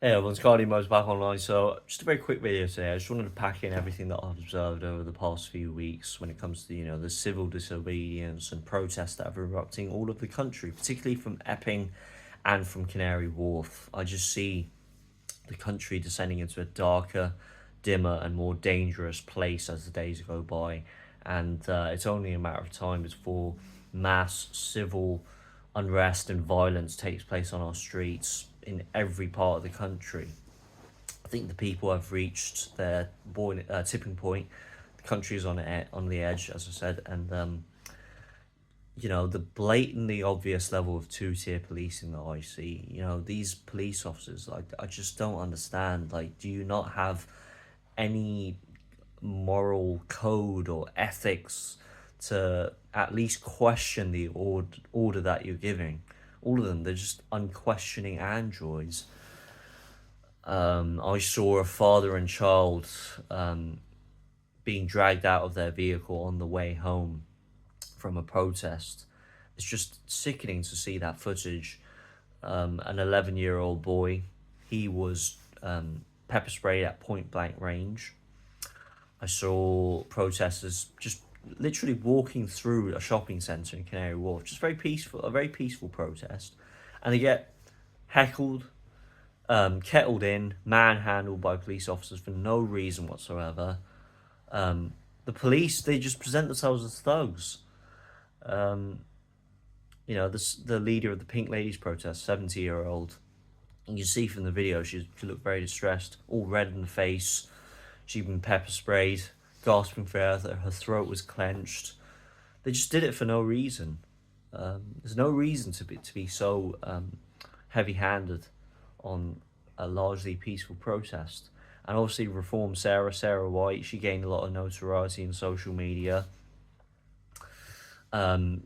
Hey everyone's Cardi Mo's back online. So just a very quick video today. I just wanted to pack in everything that I've observed over the past few weeks when it comes to, the civil disobedience and protests that have erupting all over the country, particularly from Epping and from Canary Wharf. I just see the country descending into a darker, dimmer and more dangerous place as the days go by. And it's only a matter of time before mass civil unrest and violence takes place on our streets in every part of the country. I think the people have reached their tipping point. The country is on the edge, as I said, and the blatantly obvious level of two-tier policing that I see. These police officers, like, I just don't understand. Like, do you not have any moral code or ethics to at least question the order that you're giving? All of them, they're just unquestioning androids. I saw a father and child being dragged out of their vehicle on the way home from a protest. It's just sickening to see that footage. An 11-year-old boy, he was pepper sprayed at point blank range. I saw protesters just literally walking through a shopping centre in Canary Wharf, just very peaceful, a very peaceful protest, and they get heckled, kettled in, manhandled by police officers for no reason whatsoever. The police, they just present themselves as thugs. Um, the leader of the Pink Ladies protest, 70-year-old. You can see from the video she looked very distressed, all red in the face. She'd been pepper sprayed, gasping for air. Her throat was clenched. They just did it for no reason. There's no reason to be so heavy-handed on a largely peaceful protest. And obviously, Reform Sarah White, she gained a lot of notoriety in social media.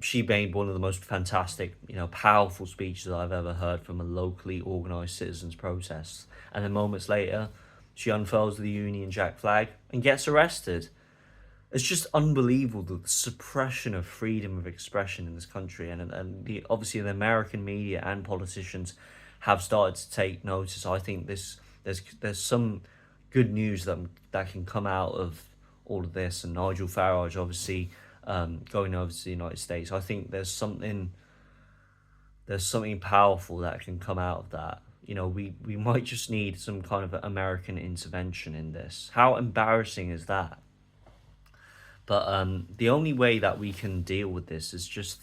She made one of the most fantastic, powerful speeches I've ever heard from a locally organised citizens' protest. And then moments later, she unfurls the Union Jack flag and gets arrested. It's just unbelievable, the suppression of freedom of expression in this country. Obviously the American media and politicians have started to take notice. I think there's some good news that can come out of all of this. And Nigel Farage, obviously, going over to the United States. I think there's something powerful that can come out of that. We might just need some kind of American intervention in this. How embarrassing is that? But the only way that we can deal with this is just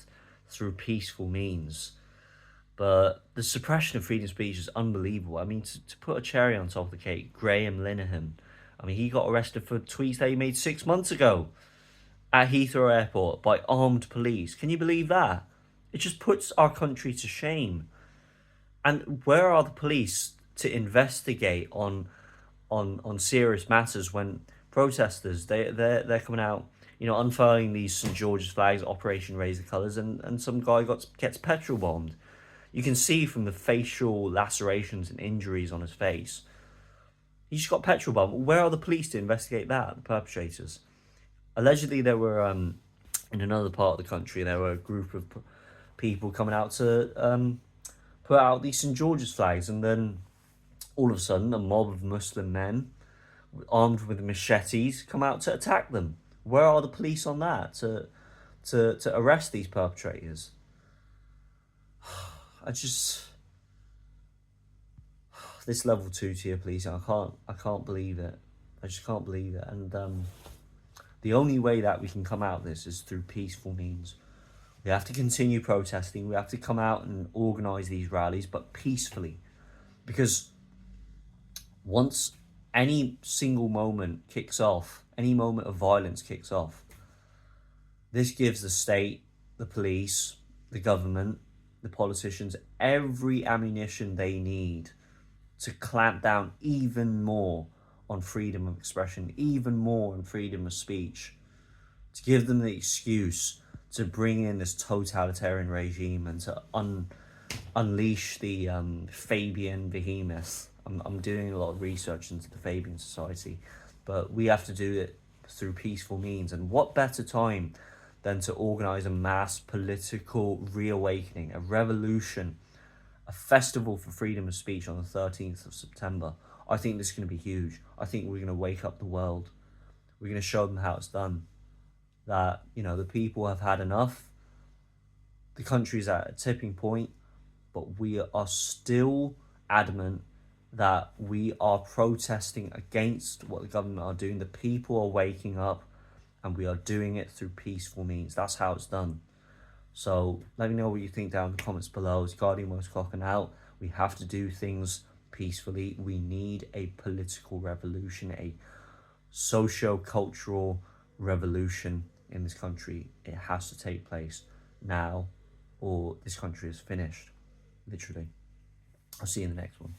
through peaceful means. But the suppression of freedom of speech is unbelievable. I mean, to put a cherry on top of the cake, Graham Linehan. I mean, he got arrested for tweets that he made 6 months ago at Heathrow Airport by armed police. Can you believe that? It just puts our country to shame. And where are the police to investigate on serious matters when protesters they're coming out, unfurling these St George's flags, Operation Raise the Colours, and some guy gets petrol bombed. You can see from the facial lacerations and injuries on his face. He just got petrol bombed. Where are the police to investigate that? The perpetrators. Allegedly, there were in another part of the country there were a group of people coming out to put out these St George's flags, and then all of a sudden, a mob of Muslim men armed with machetes come out to attack them. Where are the police on that to arrest these perpetrators? I just this level 2 tier policing. I can't believe it. I just can't believe it. And the only way that we can come out of this is through peaceful means. We have to continue protesting. We have to come out and organise these rallies, but peacefully. Because once any single moment kicks off, any moment of violence kicks off, this gives the state, the police, the government, the politicians, every ammunition they need to clamp down even more on freedom of expression, even more on freedom of speech, to give them the excuse to bring in this totalitarian regime and to unleash the Fabian behemoth. I'm doing a lot of research into the Fabian Society, but we have to do it through peaceful means. And what better time than to organise a mass political reawakening, a revolution a festival for freedom of speech on the 13th of September. I think this is going to be huge. I think we're going to wake up the world. We're going to show them how it's done. That, the people have had enough. The country's at a tipping point, but we are still adamant that we are protesting against what the government are doing. The people are waking up, and we are doing it through peaceful means. That's how it's done. So let me know what you think down in the comments below. It's Guardian Most clocking out. We have to do things peacefully. We need a political revolution, a socio-cultural revolution in this country. It has to take place now, or this country is finished, literally. I'll see you in the next one.